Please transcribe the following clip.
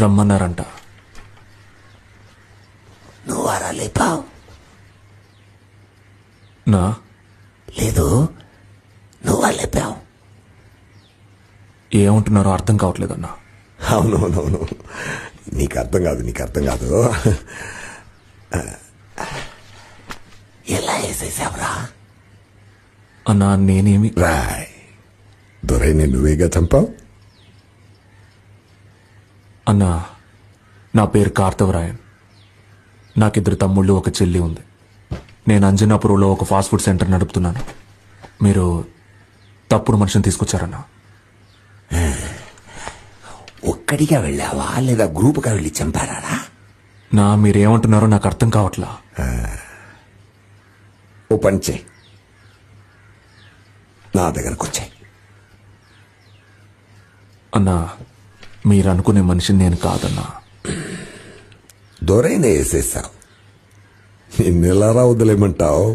రమ్మన్నారంట. నువ్వు అలా లేపావు? నా లేదు, నువ్వు అలా లేపావు. ఏమంటున్నారో అర్థం కావట్లేదన్నా. అవునవునవును, నీకు అర్థం కాదు. ఎలా వేసేసావురా? అన్నా నేనేమి రాయ్, దొరైని నువ్వేగా చంపావు. అన్నా, నా పేరు కార్తవరాయన్. నాకిద్దరు తమ్ముళ్ళు, ఒక చెల్లి ఉంది. నేను అంజనాపురంలో ఒక ఫాస్ట్ ఫుడ్ సెంటర్ నడుపుతున్నాను. మీరు తప్పుడు మనిషిని తీసుకొచ్చారన్నా. ఒక్కడిగా వెళ్ళావా లేదా గ్రూపుగా వెళ్ళి చంపారా? మీరేమంటున్నారో నాకు అర్థం కావట్లా. ఓ పని చేయి, నా దగ్గరకు వచ్చాయి. అన్నా, మీరు అనుకునే మనిషిని నేను కాదన్నా. దొరైన వేసేసావు, నిన్నెలా వదిలేమంటావు?